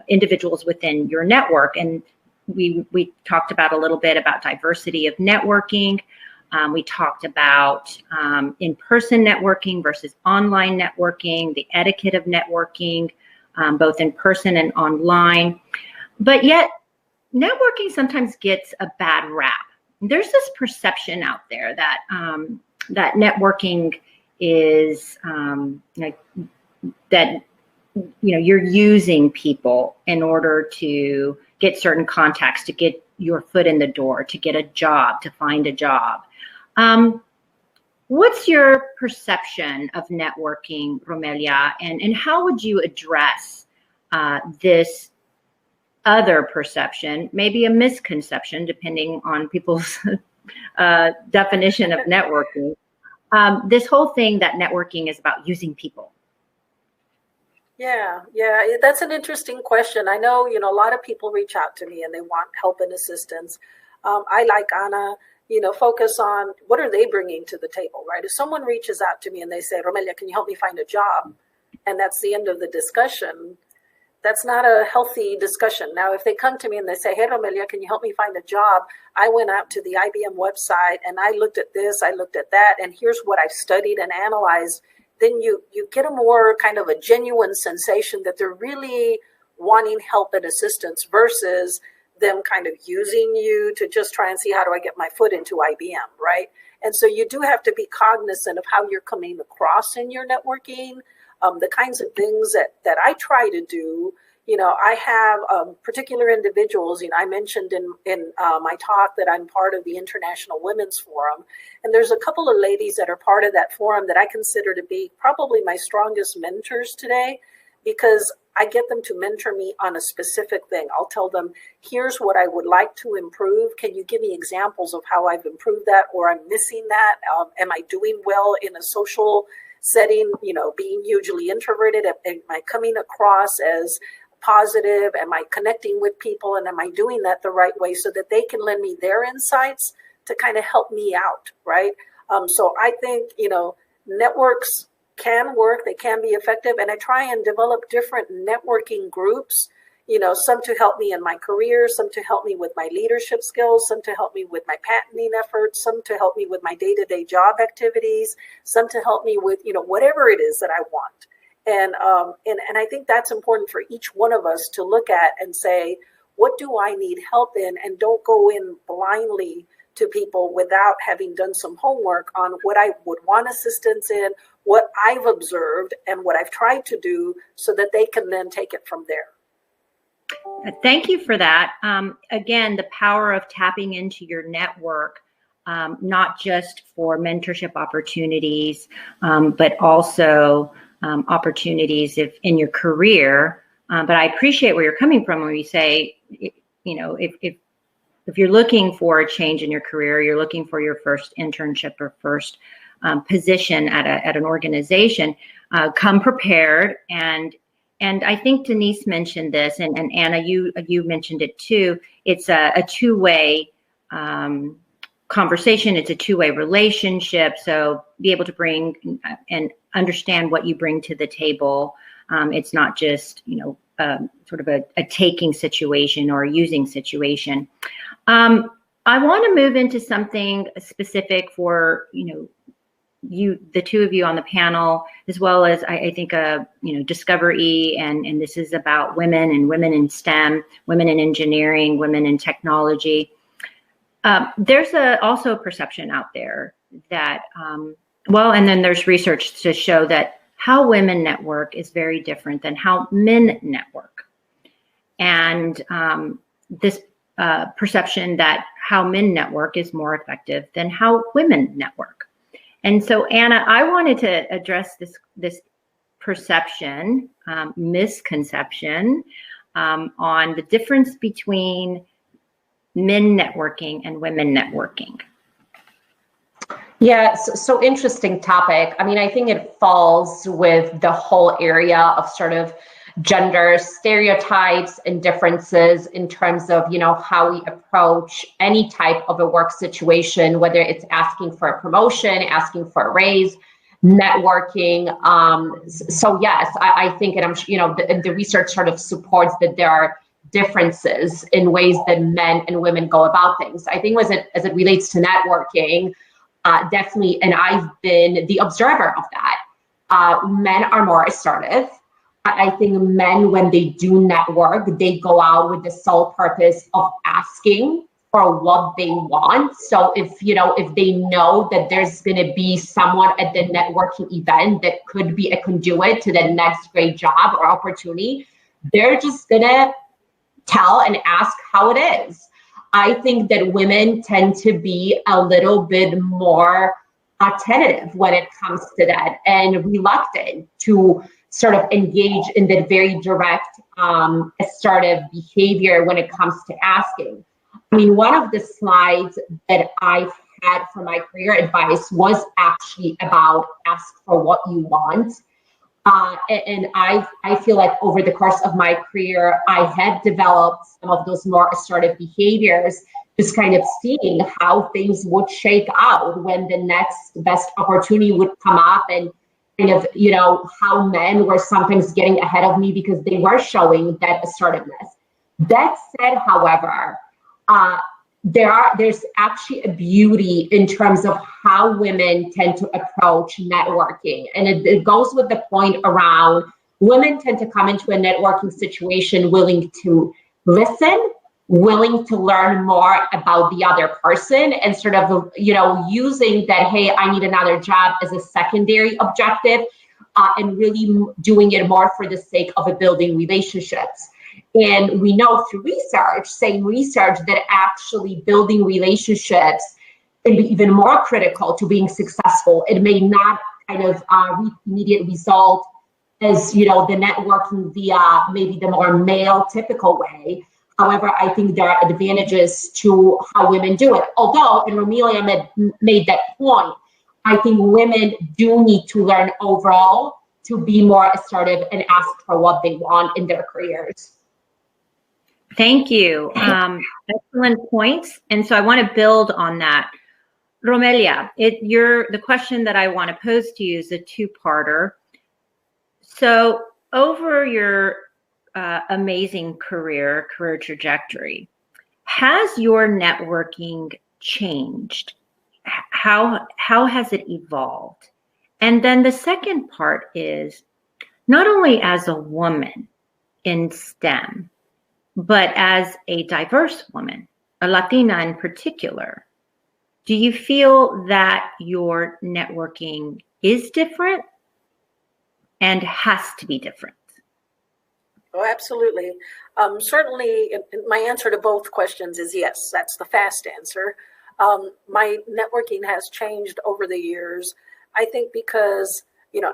individuals within your network, and we talked about a little bit about diversity of networking. We talked about in-person networking versus online networking, the etiquette of networking, both in person and online. But yet, networking sometimes gets a bad rap. There's this perception out there that that networking is you're using people in order to get certain contacts, to get your foot in the door, to get a job, to find a job. What's your perception of networking, Romelia, and how would you address this other perception, maybe a misconception, depending on people's definition of networking? This whole thing that networking is about using people. Yeah, that's an interesting question. I know, a lot of people reach out to me and they want help and assistance. I, like Anna, focus on what are they bringing to the table, right? If someone reaches out to me and they say, Romelia, can you help me find a job? And that's the end of the discussion. That's not a healthy discussion. Now, if they come to me and they say, hey, Romelia, can you help me find a job? I went out to the IBM website and I looked at this, I looked at that, and here's what I've studied and analyzed. Then you get a more kind of a genuine sensation that they're really wanting help and assistance versus them kind of using you to just try and see how do I get my foot into IBM, right? And so you do have to be cognizant of how you're coming across in your networking, the kinds of things that I try to do. I have particular individuals. I mentioned in my talk that I'm part of the International Women's Forum, and there's a couple of ladies that are part of that forum that I consider to be probably my strongest mentors today, because I get them to mentor me on a specific thing. I'll tell them, here's what I would like to improve. Can you give me examples of how I've improved that, or I'm missing that? Am I doing well in a social setting, being hugely introverted? Am I coming across as positive? Am I connecting with people? And am I doing that the right way so that they can lend me their insights to kind of help me out, right? So I think, networks can work, they can be effective. And I try and develop different networking groups, some to help me in my career, some to help me with my leadership skills, some to help me with my patenting efforts, some to help me with my day-to-day job activities, some to help me with, whatever it is that I want. And I think that's important for each one of us to look at and say, what do I need help in? And don't go in blindly to people without having done some homework on what I would want assistance in, what I've observed, and what I've tried to do, so that they can then take it from there. Thank you for that. Again, the power of tapping into your network, not just for mentorship opportunities, but also opportunities in your career. But I appreciate where you're coming from when you say, if you're looking for a change in your career, you're looking for your first internship or first position at an organization, come prepared. And I think Denise mentioned this, and Anna, you mentioned it too. It's a two-way conversation. It's a two-way relationship. So be able to bring and understand what you bring to the table. It's not just, sort of a taking situation or a using situation. I want to move into something specific for, you, the two of you on the panel, as well as I think, Discover E, and this is about women and women in STEM, women in engineering, women in technology. There's also a perception out there that Well, and then there's research to show that how women network is very different than how men network. And this perception that how men network is more effective than how women network. And so, Anna, I wanted to address this perception, misconception on the difference between men networking and women networking. Yeah, so interesting topic. I mean, I think it falls with the whole area of sort of gender stereotypes and differences in terms of, how we approach any type of a work situation, whether it's asking for a promotion, asking for a raise, networking. So yes, I think, and I'm, the research sort of supports that there are differences in ways that men and women go about things. I think as it relates to networking, definitely, and I've been the observer of that. Men are more assertive. I think men, when they do network, they go out with the sole purpose of asking for what they want. So if they know that there's going to be someone at the networking event that could be a conduit to the next great job or opportunity, they're just going to tell and ask how it is. I think that women tend to be a little bit more tentative when it comes to that and reluctant to sort of engage in that very direct, assertive behavior when it comes to asking. I mean, one of the slides that I've had for my career advice was actually about ask for what you want. And I feel like over the course of my career, I had developed some of those more assertive behaviors, just kind of seeing how things would shake out when the next best opportunity would come up, and kind of, how men were sometimes getting ahead of me because they were showing that assertiveness. That said, however, there's actually a beauty in terms of how women tend to approach networking. And it goes with the point around women tend to come into a networking situation willing to listen, willing to learn more about the other person, and sort of, using that, hey, I need another job as a secondary objective, and really doing it more for the sake of building relationships. And we know through same research, that actually building relationships can be even more critical to being successful. It may not kind of immediate result as, the networking via maybe the more male typical way. However, I think there are advantages to how women do it. Although, and Romelia made that point, I think women do need to learn overall to be more assertive and ask for what they want in their careers. Thank you. Excellent points. And so I want to build on that. Romelia, the question that I want to pose to you is a two-parter. So over your amazing career trajectory, has your networking changed? How has it evolved? And then the second part is, not only as a woman in STEM, but as a diverse woman, a Latina in particular, do you feel that your networking is different and has to be different? Oh, absolutely. Certainly, my answer to both questions is yes. That's the fast answer. My networking has changed over the years. I think because,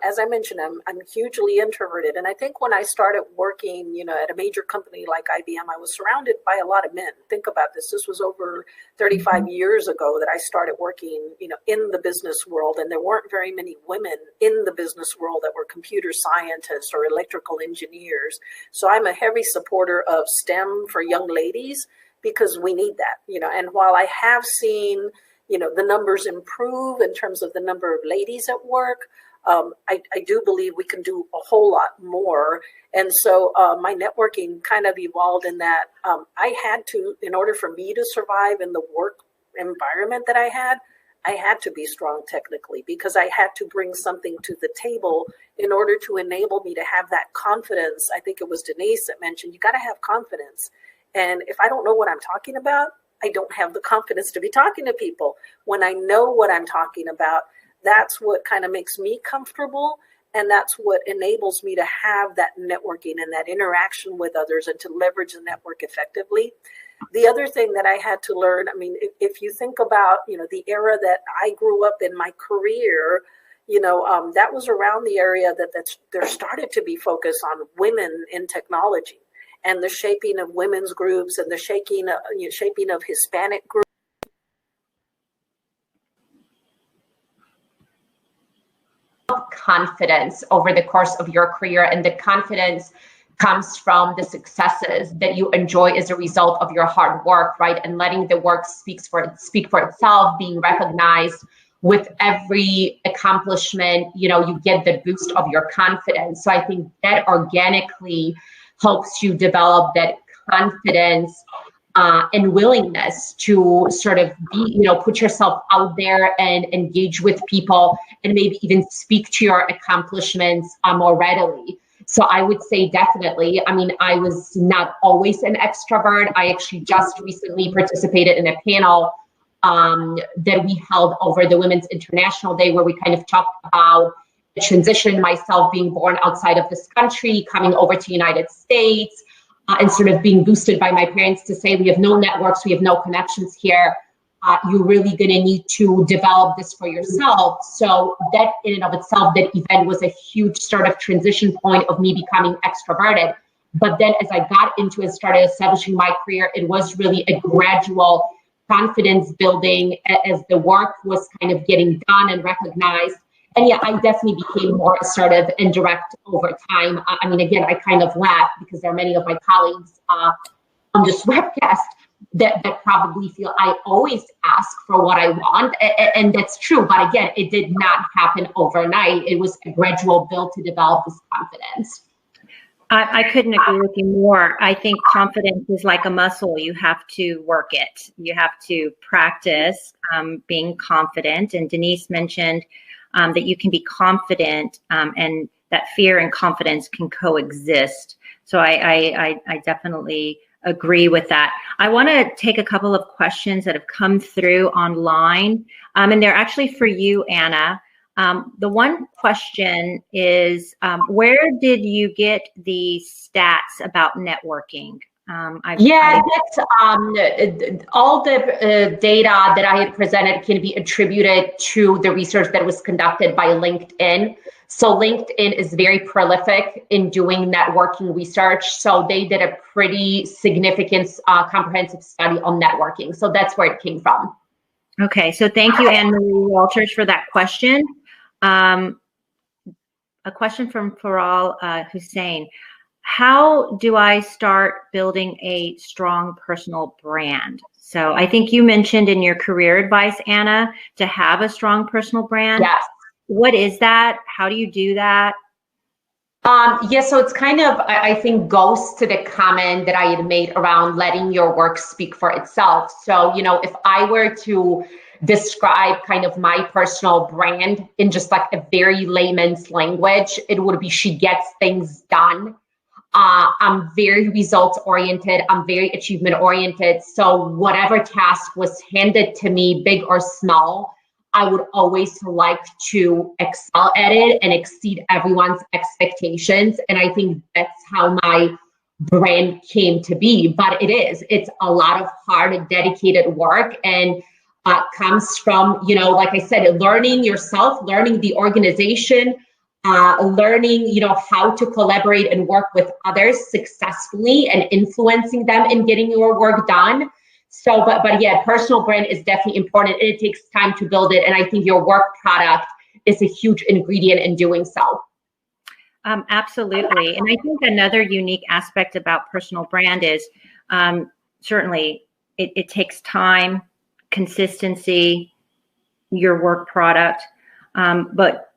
as I mentioned, I'm hugely introverted. And I think when I started working, at a major company like IBM, I was surrounded by a lot of men. Think about this. This was over 35 years ago that I started working, in the business world. And there weren't very many women in the business world that were computer scientists or electrical engineers. So I'm a heavy supporter of STEM for young ladies, because we need that, And while I have seen, the numbers improve in terms of the number of ladies at work, I do believe we can do a whole lot more. And so my networking kind of evolved in that I had to, in order for me to survive in the work environment that I had to be strong technically, because I had to bring something to the table in order to enable me to have that confidence. I think it was Denise that mentioned, you got to have confidence. And if I don't know what I'm talking about, I don't have the confidence to be talking to people. When I know what I'm talking about, that's what kind of makes me comfortable. And that's what enables me to have that networking and that interaction with others and to leverage the network effectively. The other thing that I had to learn, I mean, if you think about, the era that I grew up in my career, that was around the area that there started to be focus on women in technology and the shaping of women's groups and the shaping of Hispanic groups. Confidence over the course of your career, and the confidence comes from the successes that you enjoy as a result of your hard work, right? And letting the work speak for itself, being recognized with every accomplishment, you get the boost of your confidence. So I think that organically helps you develop that confidence and willingness to sort of be, put yourself out there and engage with people and maybe even speak to your accomplishments more readily. So I would say definitely. I mean, I was not always an extrovert. I actually just recently participated in a panel that we held over the Women's International Day, where we kind of talked about the transition, myself being born outside of this country, coming over to the United States, and sort of being boosted by my parents to say, we have no networks, we have no connections here. You're really going to need to develop this for yourself. So that in and of itself, that event was a huge sort of transition point of me becoming extroverted. But then as I got into it, started establishing my career, it was really a gradual confidence building as the work was kind of getting done and recognized. And yeah, I definitely became more assertive and direct over time. I mean, again, I kind of laugh because there are many of my colleagues on this webcast that probably feel I always ask for what I want. And that's true. But again, it did not happen overnight. It was a gradual build to develop this confidence. I couldn't agree with you more. I think confidence is like a muscle. You have to work it. You have to practice being confident. And Denise mentioned that you can be confident and that fear and confidence can coexist. So I definitely agree with that. I want to take a couple of questions that have come through online, and they're actually for you, Anna. The one question is, where did you get the stats about networking? That's all the data that I had presented can be attributed to the research that was conducted by LinkedIn. So LinkedIn is very prolific in doing networking research. So they did a pretty significant comprehensive study on networking. So that's where it came from. Okay, so thank you, Anne Marie Walters, for that question. A question from Faral Hussein. How do I start building a strong personal brand? So I think you mentioned in your career advice, Anna, to have a strong personal brand. Yes. What is that? How do you do that? So it's kind of, I think, goes to the comment that I had made around letting your work speak for itself. So, if I were to describe kind of my personal brand in just like a very layman's language, it would be she gets things done. I'm very results oriented. I'm very achievement oriented. So whatever task was handed to me, big or small, I would always like to excel at it and exceed everyone's expectations. And I think that's how my brand came to be. But it's a lot of hard, dedicated work, and comes from, like I said, learning yourself, learning the organization, learning, how to collaborate and work with others successfully and influencing them in getting your work done. So, but yeah, personal brand is definitely important, and it takes time to build it. And I think your work product is a huge ingredient in doing so. Absolutely. And I think another unique aspect about personal brand is certainly it takes time, consistency, your work product. But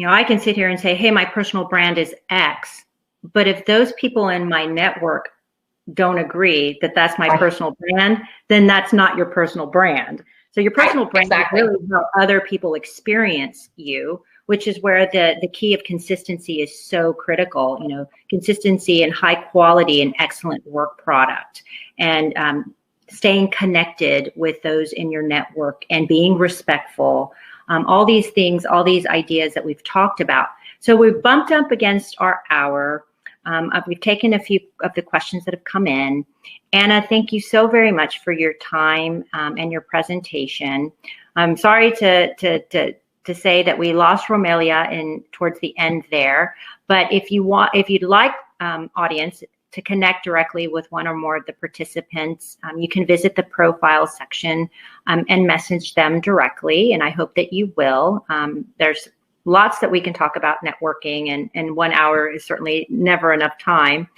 I can sit here and say, hey, my personal brand is X. But if those people in my network don't agree that that's my personal brand, then that's not your personal brand. So your personal brand is really how other people experience you, which is where the key of consistency is so critical. Consistency and high quality and excellent work product, and staying connected with those in your network and being respectful. all these things, all these ideas that we've talked about. So we've bumped up against our hour. We've taken a few of the questions that have come in. Anna, thank you so very much for your time and your presentation. I'm sorry to say that we lost Romelia towards the end there, but if you'd like, audience, to connect directly with one or more of the participants, you can visit the profile section and message them directly, and I hope that you will. There's lots that we can talk about networking, and 1 hour is certainly never enough time.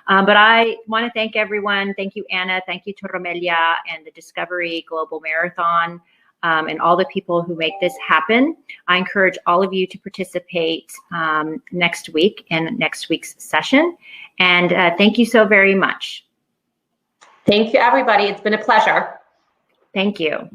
But I want to thank everyone. Thank you, Anna. Thank you to Romelia and the Discovery Global Marathon and all the people who make this happen. I encourage all of you to participate next week in next week's session. And thank you so very much. Thank you, everybody. It's been a pleasure. Thank you.